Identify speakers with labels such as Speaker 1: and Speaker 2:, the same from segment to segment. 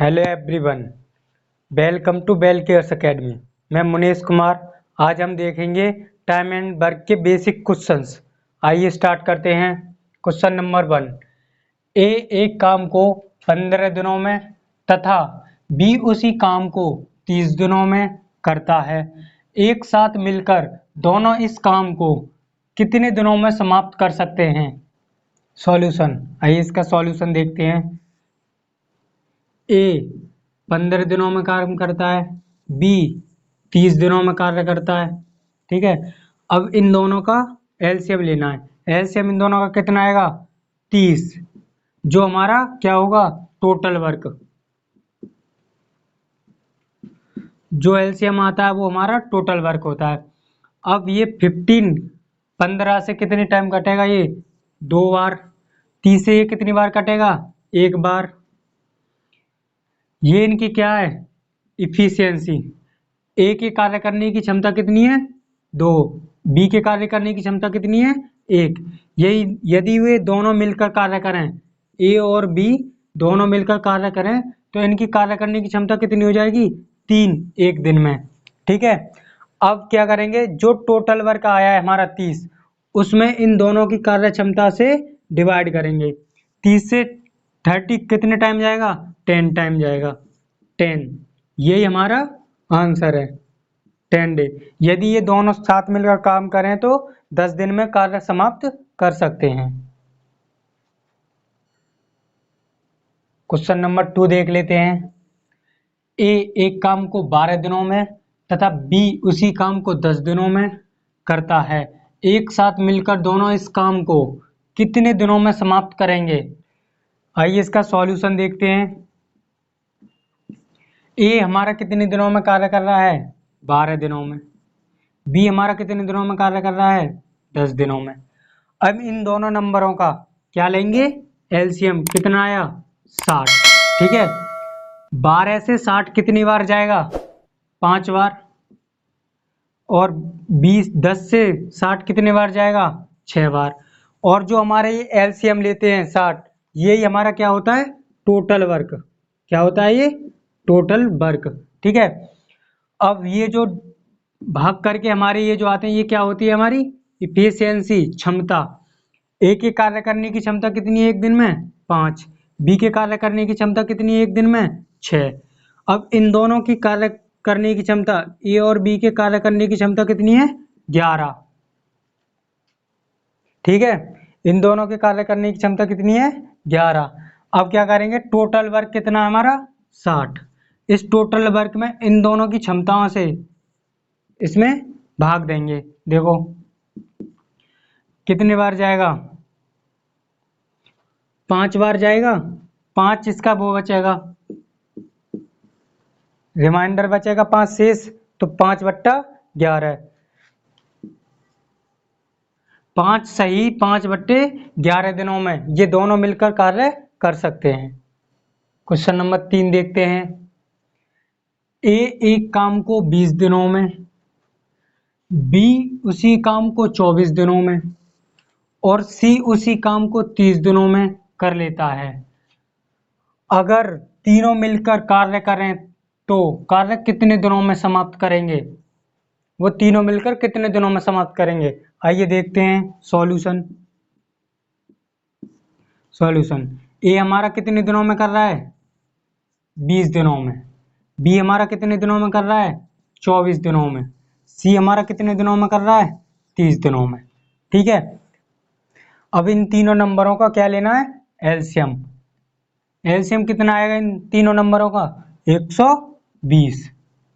Speaker 1: Hello everyone, welcome to bell cares academy. मैं मुनीश कुमार। आज हम देखेंगे टाइम एंड वर्क के बेसिक क्वेश्चंस। आइए स्टार्ट करते हैं। Question number 1। ए एक काम को 15 दिनों में तथा बी उसी काम को 30 दिनों में करता है। एक साथ मिलकर दोनों इस काम को कितने दिनों में समाप्त कर सकते हैं? सॉल्यूशन। आइए इसका सॉल्यूशन देखते हैं। ए 15 दिनों में कार्य करता है, बी 30 दिनों में कार्य करता है। ठीक है, अब इन दोनों का एलसीएम लेना है। एलसीएम इन दोनों का कितना आएगा? 30, जो हमारा क्या होगा? Total work. जो एलसीएम आता है वो हमारा टोटल वर्क होता है। अब ये 15 से कितनी टाइम कटेगा? ये 2 बार। 30 से ये कितनी बार कटेगा? 1 बार। ये इनकी क्या है? इफिशियंसी। ए के कार्य करने की क्षमता कितनी है? 2। बी के कार्य करने की क्षमता कितनी है? 1। यही यदि वे दोनों मिलकर कार्य करें, ए और बी दोनों मिलकर कार्य करें, तो इनकी कार्य करने की क्षमता कितनी हो जाएगी? 3 एक दिन में। ठीक है, अब क्या करेंगे? जो टोटल वर्क आया है हमारा 30, उसमें इन दोनों की कार्य क्षमता से डिवाइड करेंगे। 30 से 30 कितने टाइम जाएगा? 10 टाइम जाएगा। 10, यही हमारा आंसर है। 10 डे। यदि ये दोनों साथ मिलकर काम करें तो 10 दिन में कार्य समाप्त कर सकते हैं। क्वेश्चन नंबर 2 देख लेते हैं। ए एक काम को 12 दिनों में तथा बी उसी काम को 10 दिनों में करता है। एक साथ मिलकर दोनों इस काम को कितने दिनों में समाप्त करेंगे? आइए इसका सॉल्यूशन देखते हैं। ए हमारा कितने दिनों में कार्य कर रहा है? 12 दिनों में। बी हमारा कितने दिनों में कार्य कर रहा है? 10 दिनों में। अब इन दोनों नंबरों का क्या लेंगे? एलसीएम। कितना आया? 60। ठीक है, 12 से 60 कितनी बार जाएगा? 5 बार। और 10 से 60 कितने बार जाएगा? 6 बार। और जो हमारे ये एलसीएम लेते हैं 60, यही हमारा क्या होता है? Total work. क्या होता है ये? Total work. ठीक है, अब ये जो भाग करके हमारे ये जो आते हैं, ये क्या होती है? हमारी इफिशियंसी, क्षमता। ए के कार्य करने की क्षमता कितनी है एक दिन में? 5। बी के कार्य करने की क्षमता कितनी है एक दिन में? 6। अब इन दोनों की कार्य करने की क्षमता, ए और बी के कार्य करने की क्षमता कितनी है? 11। ठीक है, इन दोनों के कार्य करने की क्षमता कितनी है? 11। अब क्या करेंगे? टोटल वर्क कितना है हमारा? 60। इस टोटल वर्क में इन दोनों की क्षमताओं से इसमें भाग देंगे। देखो कितनी बार जाएगा? 5 बार जाएगा। 5 इसका वो बचेगा, रिमाइंडर बचेगा 5 शेष, तो 5/11। 5 सही 5/11 दिनों में ये दोनों मिलकर कार्य कर सकते हैं। क्वेश्चन नंबर 3 देखते हैं। ए एक काम को 20 दिनों में, बी उसी काम को 24 दिनों में और सी उसी काम को 30 दिनों में कर लेता है। अगर तीनों मिलकर कार्य करें तो कार्य कितने दिनों में समाप्त करेंगे? वो तीनों मिलकर कितने दिनों में समाप्त करेंगे? आइए देखते हैं सॉल्यूशन। सॉल्यूशन। ए हमारा कितने दिनों में कर रहा है? 20 दिनों में। बी हमारा कितने दिनों में कर रहा है? 24 दिनों में। सी हमारा कितने दिनों में कर रहा है? 30 दिनों में। ठीक है, अब इन तीनों नंबरों का क्या लेना है? एलसीएम। एलसीएम कितना आएगा इन तीनों नंबरों का? 120।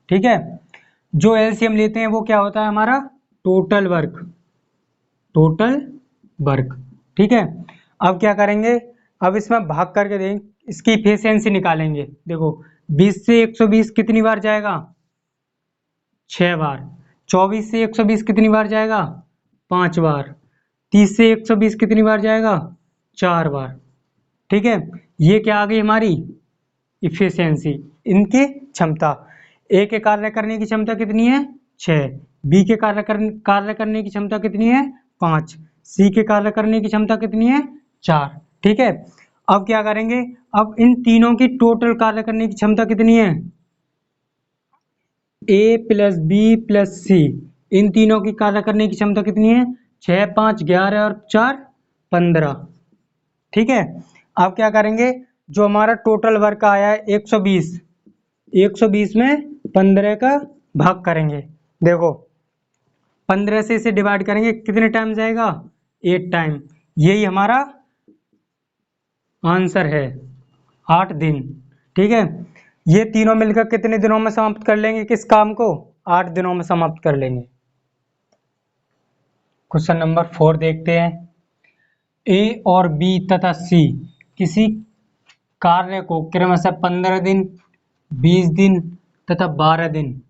Speaker 1: ठीक है, जो एलसीएम लेते हैं वो क्या होता है हमारा? Total work. Total work. ठीक है, अब क्या करेंगे? अब इसमें भाग करके दें, इसकी इफिशियंसी निकालेंगे। देखो 20 से 120 कितनी बार जाएगा? 6 बार। 24 से 120 कितनी बार जाएगा? 5 बार। 30 से 120 कितनी बार जाएगा? 4 बार। ठीक है, ये क्या आ गई हमारी? इफिशियंसी, इनकी क्षमता। ए के कार्य करने की क्षमता कितनी है? 6। बी के कार्य करने की क्षमता कितनी है? 5। सी के कार्य करने की क्षमता कितनी है? 4। ठीक है, अब क्या करेंगे, अब इन तीनों की टोटल कार्य करने की क्षमता कितनी है, ए प्लस बी प्लस सी, इन तीनों की कार्य करने की क्षमता कितनी है, 6 5 11 और 4 15। ठीक है, अब क्या करेंगे, जो हमारा टोटल वर्क आया है 120, 120 में 15 का भाग करेंगे। देखो 15 से इसे डिवाइड करेंगे, कितने टाइम जाएगा, 8 टाइम। यही हमारा आंसर है, 8 दिन। ठीक है, ये तीनों मिलकर कितने दिनों में समाप्त कर लेंगे, किस काम को, 8 दिनों में समाप्त कर लेंगे। क्वेश्चन नंबर 4 देखते हैं। ए और बी तथा सी किसी कार्य को क्रमशः 15 दिन, 20 दिन तथा 12 दिन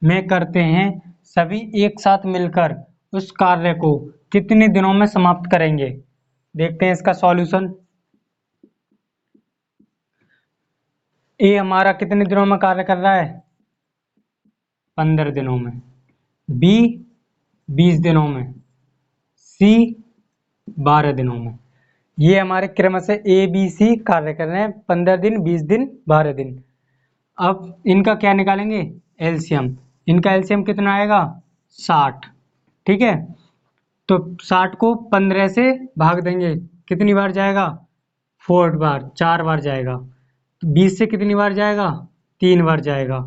Speaker 1: में करते हैं। सभी एक साथ मिलकर उस कार्य को कितने दिनों में समाप्त करेंगे। देखते हैं इसका सॉल्यूशन। ए हमारा कितने दिनों में कार्य कर रहा है, 15 दिनों में, बी 20 दिनों में, सी 12 दिनों में। ये हमारे क्रम से ए बी सी कार्य कर रहे हैं, 15 दिन, 20 दिन, 12 दिन। अब इनका क्या निकालेंगे, एलसीएम। इनका एलसीएम कितना आएगा, 60। ठीक है, तो 60 को 15 से भाग देंगे, कितनी बार जाएगा, 4 बार, 4 बार जाएगा। 20 से कितनी बार जाएगा, 3 बार जाएगा।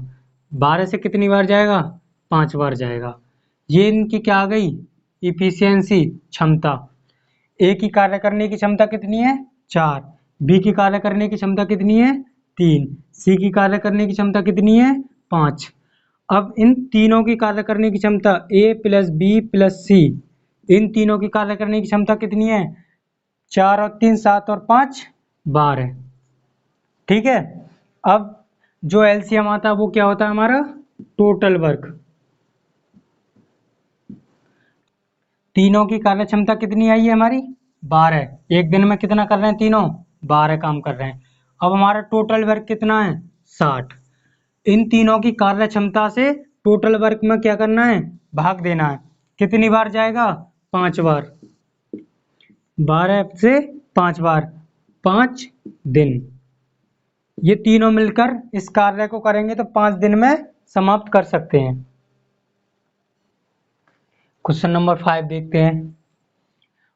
Speaker 1: 12 से कितनी बार जाएगा, 5 बार जाएगा। ये इनकी क्या आ गई, इफिशियंसी, क्षमता। ए की कार्य करने की क्षमता कितनी है, 4। बी की कार्य करने की क्षमता कितनी है, 3। सी की कार्य करने की क्षमता कितनी है, 5। अब इन तीनों की कार्य करने की क्षमता ए प्लस बी प्लस सी, इन तीनों की कार्य करने की क्षमता कितनी है, 4 और 3 7 और 5 12। ठीक है, अब जो एलसीएम आता है वो क्या होता है हमारा, टोटल वर्क। तीनों की कार्य क्षमता कितनी आई है हमारी, 12। एक दिन में कितना कर रहे हैं तीनों, 12 काम कर रहे हैं। अब हमारा टोटल वर्क कितना है, 60। इन तीनों की कार्य क्षमता से टोटल वर्क में क्या करना है, भाग देना है। कितनी बार जाएगा, 5 बार। 12 से 5 बार, 5 दिन। ये तीनों मिलकर इस कार्य को करेंगे तो 5 दिन में समाप्त कर सकते हैं। क्वेश्चन नंबर 5 देखते हैं।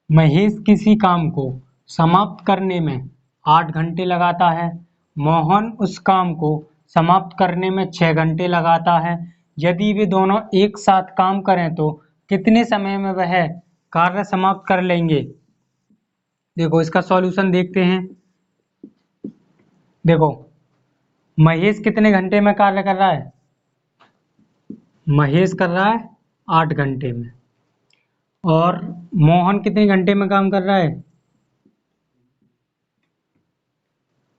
Speaker 1: महेश किसी काम को समाप्त करने में 8 घंटे लगाता है। मोहन उस काम को समाप्त करने में 6 घंटे लगाता है। यदि वे दोनों एक साथ काम करें तो कितने समय में वह कार्य समाप्त कर लेंगे। देखो इसका सॉल्यूशन देखते हैं। देखो महेश कितने घंटे में कार्य कर रहा है, महेश कर रहा है 8 घंटे में। और मोहन कितने घंटे में काम कर रहा है,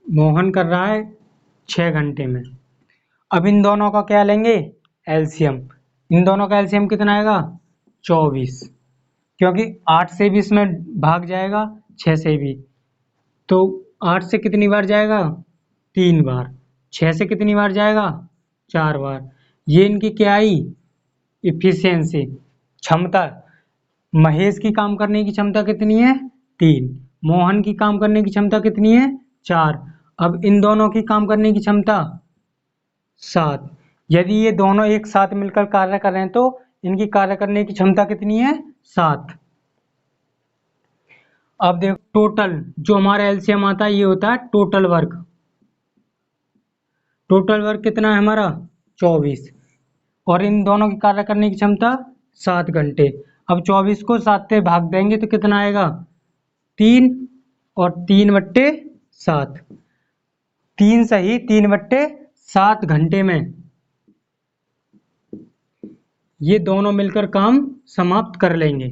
Speaker 1: मोहन कर रहा है 6 घंटे में। अब इन दोनों का क्या लेंगे, एलसीएम। इन दोनों का एलसीएम कितना आएगा, 24। क्योंकि 8 से भी इसमें भाग जाएगा, 6 से भी। तो 8 से कितनी बार जाएगा, 3 बार। 6 से कितनी बार जाएगा, 4 बार। ये इनकी क्या आई, इफिशियंसी, क्षमता। महेश की काम करने की क्षमता कितनी है, 3। मोहन की काम करने की क्षमता कितनी है, 4। अब इन दोनों की काम करने की क्षमता 7। यदि ये दोनों एक साथ मिलकर कार्य कर रहे हैं तो इनकी कार्य करने की क्षमता कितनी है, 7। अब देखो टोटल जो हमारा एलसीएम आता है ये होता है टोटल वर्क। टोटल वर्क कितना है हमारा, 24। और इन दोनों की कार्य करने की क्षमता 7 घंटे। अब 24 को 7 से भाग देंगे तो कितना आएगा, 3। और 3/7, 3 सही 3/7 घंटे में ये दोनों मिलकर काम समाप्त कर लेंगे।